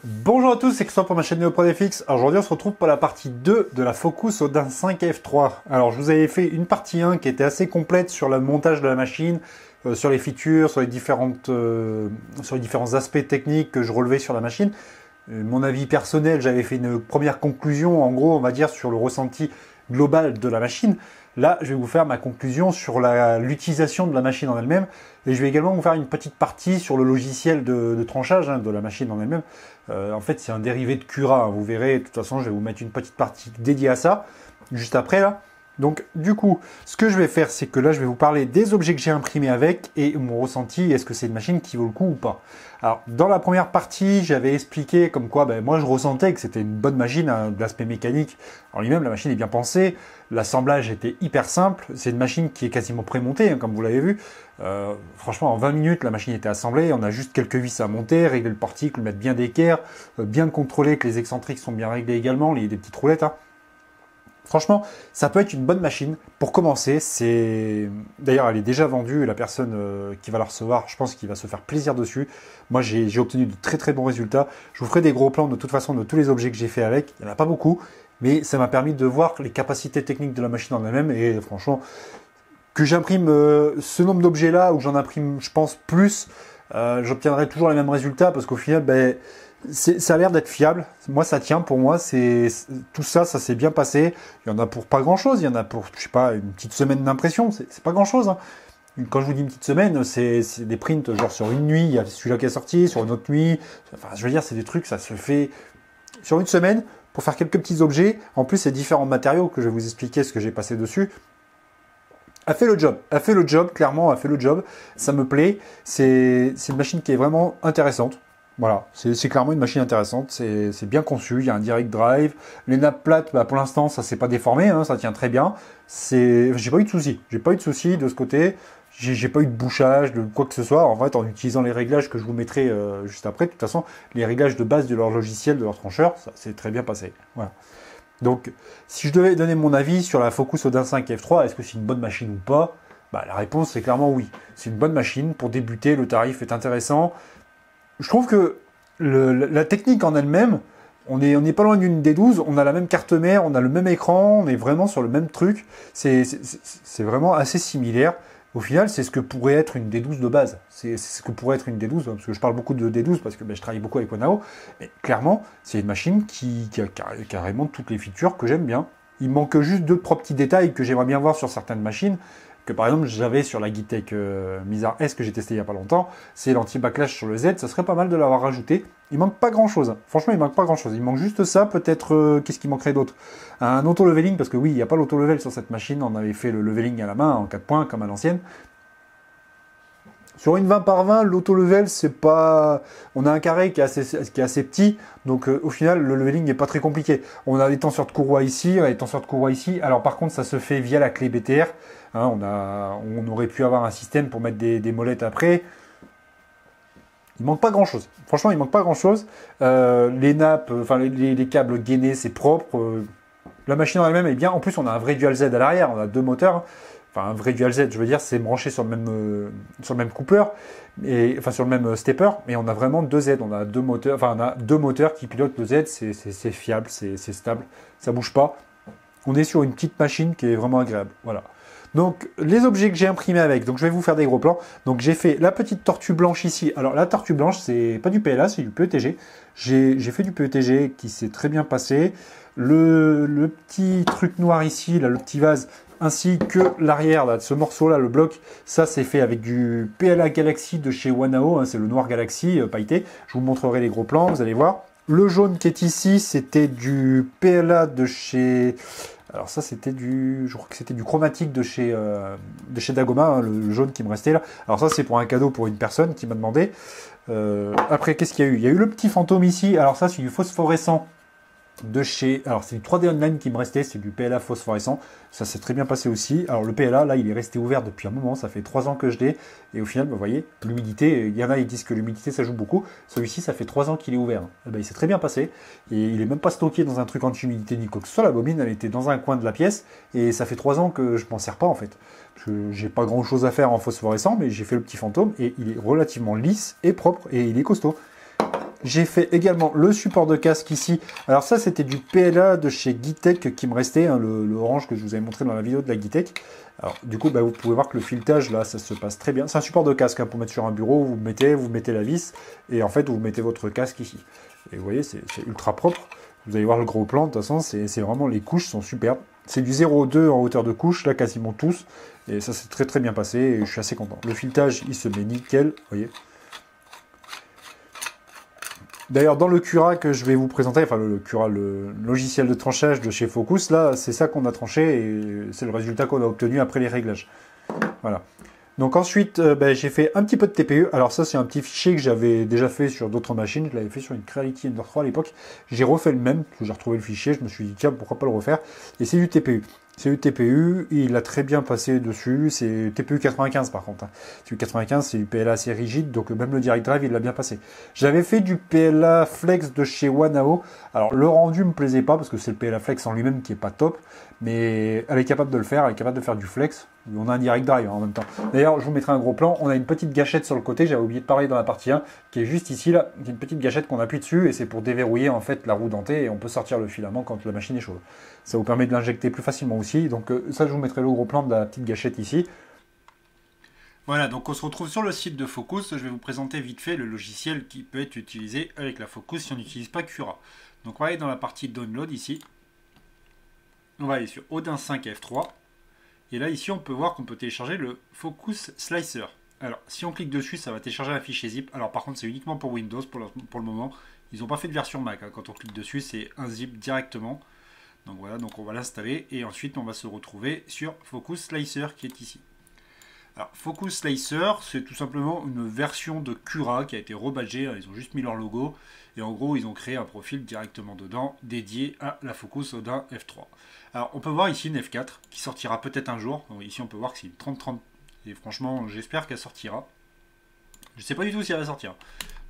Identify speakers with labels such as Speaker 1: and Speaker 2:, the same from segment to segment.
Speaker 1: Bonjour à tous, c'est Christophe pour ma chaîne NeoProDFX. Alors aujourd'hui on se retrouve pour la partie 2 de la Focus Odin 5F3. Alors je vous avais fait une partie 1 qui était assez complète sur le montage de la machine, sur les features, sur les différents aspects techniques que je relevais sur la machine. Mon avis personnel, j'avais fait une première conclusion, en gros on va dire sur le ressenti global de la machine. Là, je vais vous faire ma conclusion sur l'utilisation de la machine en elle-même. Et je vais également vous faire une petite partie sur le logiciel de tranchage de la machine en elle-même. En fait, c'est un dérivé de Cura. Hein. Vous verrez, de toute façon, je vais vous mettre une petite partie dédiée à ça, juste après là. Donc, du coup, ce que je vais faire, c'est que là, je vais vous parler des objets que j'ai imprimés avec et mon ressenti. Est-ce que c'est une machine qui vaut le coup ou pas? Alors, dans la première partie, j'avais expliqué comme quoi, moi, je ressentais que c'était une bonne machine, hein, de l'aspect mécanique. En lui-même, la machine est bien pensée. L'assemblage était hyper simple. C'est une machine qui est quasiment prémontée, hein, comme vous l'avez vu. Franchement, en 20 minutes, la machine était assemblée. On a juste quelques vis à monter, régler le portique, le mettre bien d'équerre, bien contrôler que les excentriques sont bien réglés également, des petites roulettes. Hein. Franchement, ça peut être une bonne machine pour commencer. D'ailleurs, elle est déjà vendue. La personne qui va la recevoir, je pense qu'il va se faire plaisir dessus. Moi, j'ai obtenu de très très bons résultats. Je vous ferai des gros plans de toute façon de tous les objets que j'ai fait avec. Il n'y en a pas beaucoup, mais ça m'a permis de voir les capacités techniques de la machine en elle-même. Et franchement, que j'imprime ce nombre d'objets-là ou que j'en imprime, je pense, plus, j'obtiendrai toujours les mêmes résultats parce qu'au final, ça a l'air d'être fiable. Moi, ça tient pour moi. Tout ça, ça s'est bien passé. Il y en a pour pas grand-chose. Il y en a pour, je sais pas, une petite semaine d'impression. C'est pas grand-chose. Hein. Quand je vous dis une petite semaine, c'est des prints genre sur une nuit. Il y a celui-là qui est sorti, sur une autre nuit. Enfin, je veux dire, c'est des trucs, ça se fait sur une semaine pour faire quelques petits objets. En plus, c'est différents matériaux que je vais vous expliquer ce que j'ai passé dessus. A fait le job, clairement, a fait le job. Ça me plaît. C'est une machine qui est vraiment intéressante. Voilà, c'est clairement une machine intéressante. C'est bien conçu. Il y a un direct drive. Les nappes plates, pour l'instant, ça s'est pas déformé. Hein, ça tient très bien. J'ai pas eu de soucis. J'ai pas eu de soucis de ce côté. J'ai pas eu de bouchage, de quoi que ce soit. En fait, en utilisant les réglages que je vous mettrai juste après, de toute façon, les réglages de base de leur logiciel, de leur trancheur, ça s'est très bien passé. Voilà. Donc, si je devais donner mon avis sur la Focus Odin 5 F3, est-ce que c'est une bonne machine ou pas? La réponse c'est clairement oui. C'est une bonne machine. Pour débuter, le tarif est intéressant. Je trouve que la technique en elle-même, on n'est pas loin d'une D12, on a la même carte mère, on a le même écran, on est vraiment sur le même truc. C'est vraiment assez similaire. Au final, c'est ce que pourrait être une D12 de base. C'est ce que pourrait être une D12, parce que je parle beaucoup de D12 parce que je travaille beaucoup avec Wanao. Mais clairement, c'est une machine qui a carrément toutes les features que j'aime bien. Il manque juste 2-3 petits détails que j'aimerais bien voir sur certaines machines. Que par exemple, j'avais sur la Geeetech Mizar S que j'ai testé il n'y a pas longtemps. C'est l'anti-backlash sur le Z. Ça serait pas mal de l'avoir rajouté. Il manque pas grand chose. Franchement, il manque pas grand chose. Il manque juste ça. Peut-être, qu'est-ce qui manquerait d'autre? Un auto-leveling, parce que oui, il n'y a pas l'auto-level sur cette machine. On avait fait le leveling à la main en 4 points, comme à l'ancienne. Sur une 20 par 20, l'auto-level, c'est pas. On a un carré qui est assez petit, donc au final, le leveling n'est pas très compliqué. On a des tenseurs de courroie ici, on a des tenseurs de courroie ici. Alors par contre, ça se fait via la clé BTR. Hein, on aurait pu avoir un système pour mettre des molettes après. Il manque pas grand chose. Franchement, il manque pas grand chose. Les nappes, enfin les câbles gainés, c'est propre. La machine en elle-même est bien. En plus, on a un vrai dual Z à l'arrière. On a 2 moteurs. Enfin, un vrai dual Z, je veux dire, c'est branché sur le même coupleur, enfin sur le même stepper, mais on a vraiment 2 Z. On a 2 moteurs, enfin on a 2 moteurs qui pilotent le Z. C'est fiable, c'est stable, ça bouge pas. On est sur une petite machine qui est vraiment agréable. Voilà. Donc, les objets que j'ai imprimés avec, donc je vais vous faire des gros plans. Donc, j'ai fait la petite tortue blanche ici. Alors, la tortue blanche, c'est pas du PLA, c'est du PETG. J'ai fait du PETG qui s'est très bien passé. Le petit truc noir ici, là, le petit vase, ainsi que l'arrière, là, ce morceau-là, le bloc, ça, c'est fait avec du PLA Galaxy de chez Wanao. Hein, c'est le noir Galaxy pailleté. Je vous montrerai les gros plans, vous allez voir. Le jaune qui est ici, c'était du PLA de chez... Alors ça, je crois que c'était du chromatique de chez Dagoma, hein, le jaune qui me restait là. Alors ça, c'est pour un cadeau pour une personne qui m'a demandé. Après, qu'est-ce qu'il y a eu? Il y a eu le petit fantôme ici. Alors ça, c'est du phosphorescent de chez... Alors c'est du 3D Online qui me restait, c'est du PLA phosphorescent. Ça s'est très bien passé aussi. Alors le PLA, là, il est resté ouvert depuis un moment. Ça fait 3 ans que je l'ai. Et au final, vous voyez, l'humidité, il y en a, ils disent que l'humidité, ça joue beaucoup. Celui-ci, ça fait 3 ans qu'il est ouvert. Eh ben, il s'est très bien passé. Et il est même pas stocké dans un truc anti-humidité ni quoi que ce soit. La bobine, elle était dans un coin de la pièce. Et ça fait 3 ans que je m'en sers pas, en fait. Parce que j'ai pas grand-chose à faire en phosphorescent, mais j'ai fait le petit fantôme. Et il est relativement lisse et propre. Et il est costaud. J'ai fait également le support de casque ici. Alors ça, c'était du PLA de chez Guitec qui me restait, hein, le orange que je vous avais montré dans la vidéo de la Guitec. Alors du coup, bah, vous pouvez voir que le filetage, là, ça se passe très bien. C'est un support de casque hein, pour mettre sur un bureau. Vous mettez la vis et en fait, vous mettez votre casque ici. Et vous voyez, c'est ultra propre. Vous allez voir le gros plan, de toute façon, c'est vraiment, les couches sont superbes. C'est du 0,2 en hauteur de couche, là, quasiment tous. Et ça s'est très très bien passé et je suis assez content. Le filetage, il se met nickel, vous voyez. D'ailleurs, dans le Cura que je vais vous présenter, enfin le Cura, le logiciel de tranchage de chez Focus, là, c'est ça qu'on a tranché et c'est le résultat qu'on a obtenu après les réglages. Voilà. Donc ensuite, j'ai fait un petit peu de TPU. Alors ça, c'est un petit fichier que j'avais déjà fait sur d'autres machines. Je l'avais fait sur une Creality Ender 3 à l'époque. J'ai refait le même, parce que j'ai retrouvé le fichier. Je me suis dit, tiens, pourquoi pas le refaire. Et c'est du TPU. C'est du TPU, il a très bien passé dessus. C'est TPU 95 par contre. TPU 95, c'est du PLA assez rigide, donc même le Direct Drive, il l'a bien passé. J'avais fait du PLA Flex de chez Wanao. Alors le rendu me plaisait pas, parce que c'est le PLA Flex en lui-même qui est pas top. Mais elle est capable de le faire, elle est capable de faire du flex. On a un direct drive en même temps. D'ailleurs, je vous mettrai un gros plan. On a une petite gâchette sur le côté, j'avais oublié de parler dans la partie 1, qui est juste ici, là. Il y a une petite gâchette qu'on appuie dessus et c'est pour déverrouiller en fait la roue dentée et on peut sortir le filament quand la machine est chaude. Ça vous permet de l'injecter plus facilement aussi. Donc ça, je vous mettrai le gros plan de la petite gâchette ici. Voilà, donc on se retrouve sur le site de Focus. Je vais vous présenter vite fait le logiciel qui peut être utilisé avec la Focus si on n'utilise pas Cura. Donc on va aller dans la partie Download ici. On va aller sur Odin 5 F3. Et là, ici, on peut voir qu'on peut télécharger le Focus Slicer. Alors, si on clique dessus, ça va télécharger un fichier zip. Alors, par contre, c'est uniquement pour Windows pour le moment. Ils n'ont pas fait de version Mac. Hein. Quand on clique dessus, c'est un zip directement. Donc voilà, donc on va l'installer. Et ensuite, on va se retrouver sur Focus Slicer qui est ici. Alors, Focus Slicer, c'est tout simplement une version de Cura qui a été rebadgée. Ils ont juste mis leur logo. Et en gros, ils ont créé un profil directement dedans, dédié à la Focus Odin F3. Alors, on peut voir ici une F4 qui sortira peut-être un jour. Donc, ici, on peut voir que c'est une 3030. Et franchement, j'espère qu'elle sortira. Je ne sais pas du tout si elle va sortir.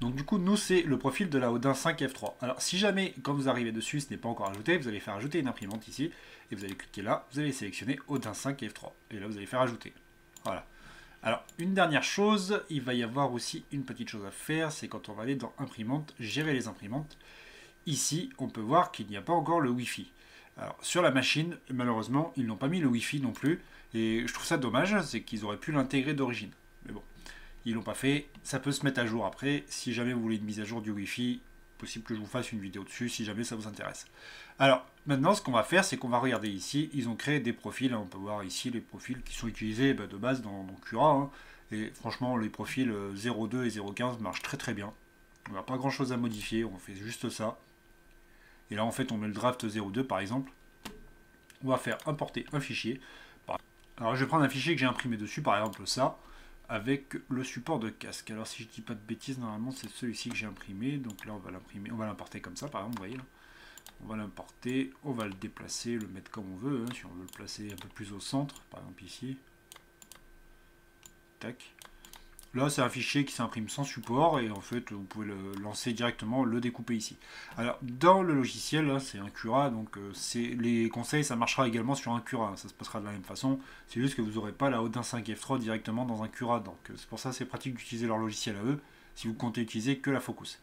Speaker 1: Donc, du coup, nous, c'est le profil de la Odin 5 F3. Alors, si jamais, quand vous arrivez dessus, ce n'est pas encore ajouté, vous allez faire ajouter une imprimante ici. Et vous allez cliquer là. Vous allez sélectionner Odin 5 F3. Et là, vous allez faire ajouter. Voilà. Alors, une dernière chose, il va y avoir aussi une petite chose à faire, c'est quand on va aller dans imprimante, gérer les imprimantes. Ici, on peut voir qu'il n'y a pas encore le Wi-Fi. Alors, sur la machine, malheureusement, ils n'ont pas mis le Wi-Fi non plus. Et je trouve ça dommage, c'est qu'ils auraient pu l'intégrer d'origine. Mais bon, ils l'ont pas fait. Ça peut se mettre à jour après. Si jamais vous voulez une mise à jour du Wi-Fi, possible que je vous fasse une vidéo dessus si jamais ça vous intéresse. Alors, maintenant, ce qu'on va faire, c'est qu'on va regarder ici. Ils ont créé des profils. On peut voir ici les profils qui sont utilisés de base dans Cura. Hein. Et franchement, les profils 0.2 et 0.15 marchent très très bien. On n'a pas grand chose à modifier. On fait juste ça. Et là, en fait, on met le draft 0.2 par exemple. On va faire importer un fichier. Alors, je vais prendre un fichier que j'ai imprimé dessus, par exemple ça, avec le support de casque. Alors, si je dis pas de bêtises, normalement, c'est celui-ci que j'ai imprimé. Donc là, on va l'imprimer, on va l'importer comme ça, par exemple, vous voyez là. On va l'importer, on va le déplacer, le mettre comme on veut, hein, si on veut le placer un peu plus au centre, par exemple ici. Tac. Là, c'est un fichier qui s'imprime sans support et en fait, vous pouvez le lancer directement, le découper ici. Alors, dans le logiciel, c'est un Cura, donc les conseils, ça marchera également sur un Cura. Ça se passera de la même façon. C'est juste que vous n'aurez pas la Odin 5 F3 directement dans un Cura. Donc, c'est pour ça que c'est pratique d'utiliser leur logiciel à eux, si vous comptez utiliser que la Focus.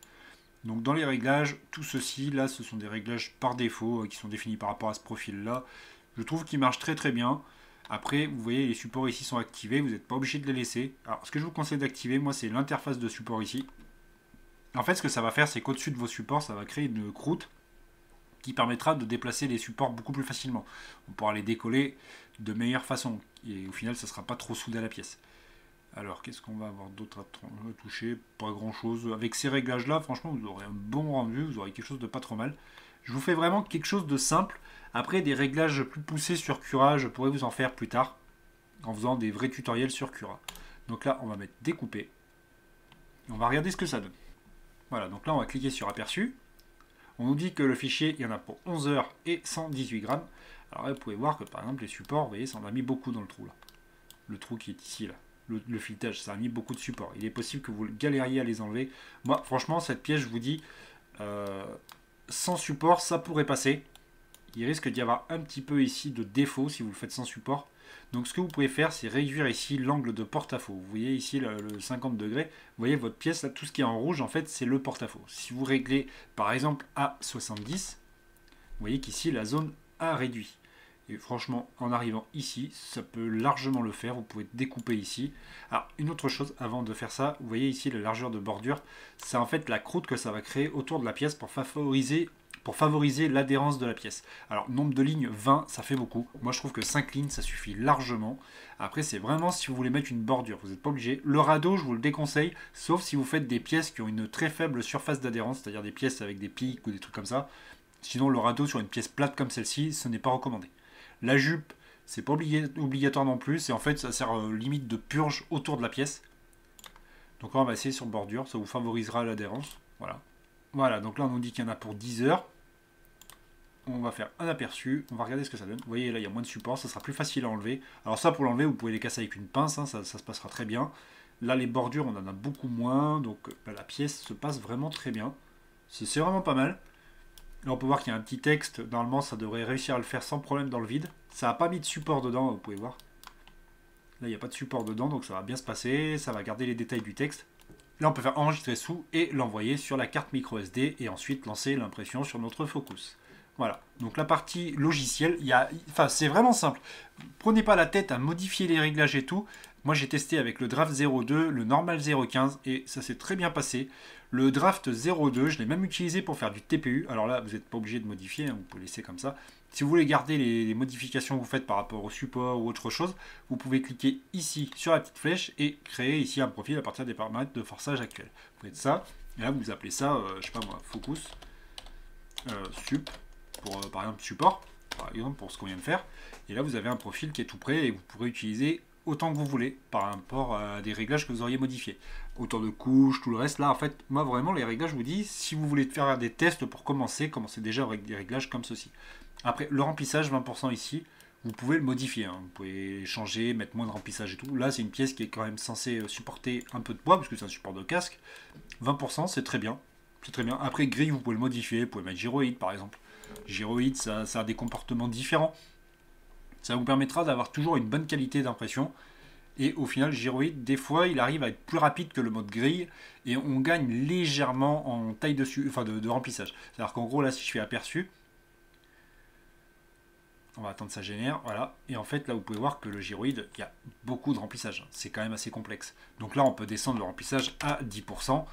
Speaker 1: Donc, dans les réglages, tout ceci, là, ce sont des réglages par défaut qui sont définis par rapport à ce profil-là. Je trouve qu'ils marchent très très bien. Après, vous voyez, les supports ici sont activés, vous n'êtes pas obligé de les laisser. Alors, ce que je vous conseille d'activer, moi, c'est l'interface de support ici. En fait, ce que ça va faire, c'est qu'au-dessus de vos supports, ça va créer une croûte qui permettra de déplacer les supports beaucoup plus facilement. On pourra les décoller de meilleure façon. Et au final, ça ne sera pas trop soudé à la pièce. Alors, qu'est-ce qu'on va avoir d'autre à toucher? Pas grand-chose. Avec ces réglages-là, franchement, vous aurez un bon rendu, vous aurez quelque chose de pas trop mal. Je vous fais vraiment quelque chose de simple. Après, des réglages plus poussés sur Cura, je pourrais vous en faire plus tard, en faisant des vrais tutoriels sur Cura. Donc là, on va mettre découper. On va regarder ce que ça donne. Voilà, donc là, on va cliquer sur aperçu. On nous dit que le fichier, il y en a pour 11 heures et 118 grammes. Alors là, vous pouvez voir que par exemple, les supports, vous voyez, ça en a mis beaucoup dans le trou là. Le trou qui est ici là. Le filetage, ça a mis beaucoup de supports. Il est possible que vous galériez à les enlever. Moi, franchement, cette pièce, je vous dis, sans support, ça pourrait passer. Il risque d'y avoir un petit peu ici de défaut si vous le faites sans support. Donc ce que vous pouvez faire, c'est réduire ici l'angle de porte-à-faux. Vous voyez ici le 50 degrés, vous voyez votre pièce, là, tout ce qui est en rouge, en fait, c'est le porte-à-faux. Si vous réglez, par exemple, à 70, vous voyez qu'ici, la zone a réduit. Et franchement, en arrivant ici, ça peut largement le faire. Vous pouvez découper ici. Alors, une autre chose, avant de faire ça, vous voyez ici la largeur de bordure. C'est en fait la croûte que ça va créer autour de la pièce pour favoriser l'adhérence de la pièce. Alors, nombre de lignes, 20, ça fait beaucoup. Moi, je trouve que 5 lignes, ça suffit largement. Après, c'est vraiment si vous voulez mettre une bordure. Vous n'êtes pas obligé. Le radeau, je vous le déconseille, sauf si vous faites des pièces qui ont une très faible surface d'adhérence, c'est-à-dire des pièces avec des pics ou des trucs comme ça. Sinon, le radeau sur une pièce plate comme celle-ci, ce n'est pas recommandé. La jupe, c'est pas obligatoire non plus. Et en fait, ça sert limite de purge autour de la pièce. Donc là, on va essayer sur bordure. Ça vous favorisera l'adhérence. Voilà. Voilà, donc là, on nous dit qu'il y en a pour 10 heures. On va faire un aperçu. On va regarder ce que ça donne. Vous voyez, là, il y a moins de support. Ça sera plus facile à enlever. Alors ça, pour l'enlever, vous pouvez les casser avec une pince. Hein, ça se passera très bien. Là, les bordures, on en a beaucoup moins. Donc la pièce se passe vraiment très bien. C'est vraiment pas mal. Là, on peut voir qu'il y a un petit texte. Normalement, ça devrait réussir à le faire sans problème dans le vide. Ça n'a pas mis de support dedans, vous pouvez voir. Là, il n'y a pas de support dedans, donc ça va bien se passer. Ça va garder les détails du texte. Là, on peut faire enregistrer sous et l'envoyer sur la carte micro SD et ensuite lancer l'impression sur notre Focus. Voilà. Donc la partie logicielle, c'est vraiment simple. Prenez pas la tête à modifier les réglages et tout. Moi, j'ai testé avec le Draft 02, le Normal 015 et ça s'est très bien passé. Le Draft 02, je l'ai même utilisé pour faire du TPU. Alors là, vous n'êtes pas obligé de modifier, hein, vous pouvez laisser comme ça. Si vous voulez garder les modifications que vous faites par rapport au support ou autre chose, vous pouvez cliquer ici sur la petite flèche et créer ici un profil à partir des paramètres de forçage actuels. Vous faites ça, et là vous appelez ça, je sais pas moi, Focus, sup, pour par exemple support, par exemple pour ce qu'on vient de faire. Et là vous avez un profil qui est tout prêt et vous pourrez utiliser autant que vous voulez par rapport à des réglages que vous auriez modifiés. Autant de couches, tout le reste. Là, en fait, moi vraiment, les réglages, je vous dis, si vous voulez faire des tests pour commencez déjà avec des réglages comme ceci. Après, le remplissage, 20% ici, vous pouvez le modifier. Hein. Vous pouvez changer, mettre moins de remplissage et tout. Là, c'est une pièce qui est quand même censée supporter un peu de poids, parce que c'est un support de casque. 20%, c'est très bien. C'est très bien. Après, grille, vous pouvez le modifier. Vous pouvez mettre gyroïde, par exemple. Gyroïde, ça a des comportements différents. Ça vous permettra d'avoir toujours une bonne qualité d'impression. Et au final, gyroïde, des fois, il arrive à être plus rapide que le mode grille. Et on gagne légèrement en taille de remplissage. C'est-à-dire qu'en gros, là, si je fais aperçu, on va attendre que ça génère, voilà. Et en fait, là, vous pouvez voir que le gyroïde, il y a beaucoup de remplissage. C'est quand même assez complexe. Donc là, on peut descendre le remplissage à 10%.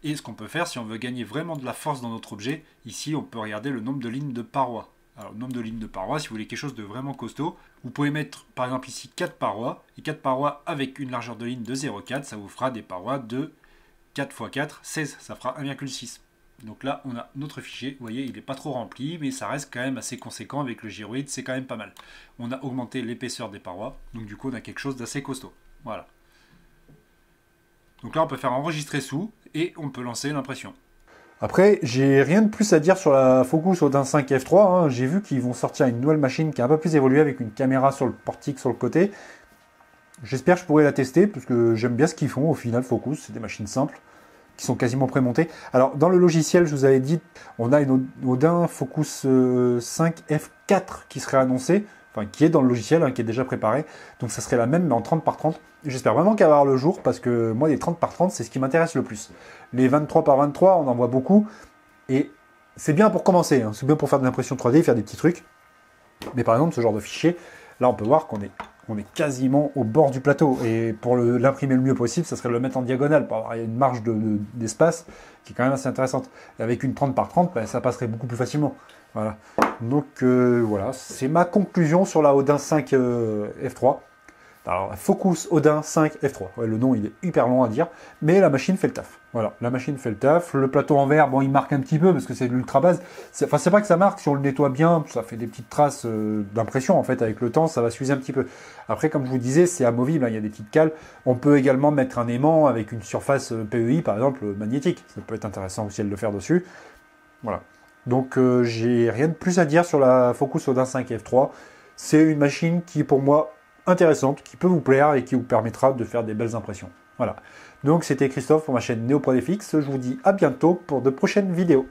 Speaker 1: Et ce qu'on peut faire, si on veut gagner vraiment de la force dans notre objet, ici, on peut regarder le nombre de lignes de parois. Alors, le nombre de lignes de parois, si vous voulez quelque chose de vraiment costaud, vous pouvez mettre, par exemple, ici 4 parois. Et 4 parois avec une largeur de ligne de 0,4, ça vous fera des parois de 4 x 4, 16. Ça fera 1,6. Donc là, on a notre fichier. Vous voyez, il n'est pas trop rempli, mais ça reste quand même assez conséquent avec le gyroïde. C'est quand même pas mal. On a augmenté l'épaisseur des parois. Donc du coup, on a quelque chose d'assez costaud. Voilà. Donc là, on peut faire enregistrer sous et on peut lancer l'impression.
Speaker 2: Après, j'ai rien de plus à dire sur la Focus Odin 5 F3. Hein. J'ai vu qu'ils vont sortir une nouvelle machine qui est un peu plus évoluée avec une caméra sur le portique sur le côté. J'espère que je pourrai la tester parce que j'aime bien ce qu'ils font au final Focus. C'est des machines simples qui sont quasiment prémontées. Alors, dans le logiciel, je vous avais dit, on a une Odin Focus 5 F4 qui serait annoncée, enfin qui est dans le logiciel, hein, qui est déjà préparé. Donc, ça serait la même, mais en 30 par 30. J'espère vraiment qu'elle va avoir le jour parce que moi, les 30 par 30, c'est ce qui m'intéresse le plus. Les 23 par 23, on en voit beaucoup. Et c'est bien pour commencer. Hein. C'est bien pour faire de l'impression 3D, faire des petits trucs. Mais par exemple, ce genre de fichier, là, on peut voir qu'on est quasiment au bord du plateau. Et pour l'imprimer le mieux possible, ça serait de le mettre en diagonale pour avoir une marge d'espace qui est quand même assez intéressante. Et avec une 30 par 30, ben, ça passerait beaucoup plus facilement. Voilà. Donc voilà, c'est ma conclusion sur la Odin 5 F3. Alors, Focus Odin 5 F3. Ouais, le nom, il est hyper long à dire, mais la machine fait le taf. Voilà, la machine fait le taf. Le plateau en verre, bon, il marque un petit peu parce que c'est de l'ultra base. Enfin, c'est pas que ça marque, si on le nettoie bien, ça fait des petites traces d'impression, en fait, avec le temps, ça va s'user un petit peu. Après, comme je vous disais, c'est amovible, hein, il y a des petites cales. On peut également mettre un aimant avec une surface PEI, par exemple, magnétique. Ça peut être intéressant aussi de le faire dessus. Voilà. Donc, j'ai rien de plus à dire sur la Focus Odin 5 F3. C'est une machine qui, pour moi, intéressante, qui peut vous plaire et qui vous permettra de faire des belles impressions. Voilà. Donc c'était Christophe pour ma chaîne NeoProDFX. Je vous dis à bientôt pour de prochaines vidéos.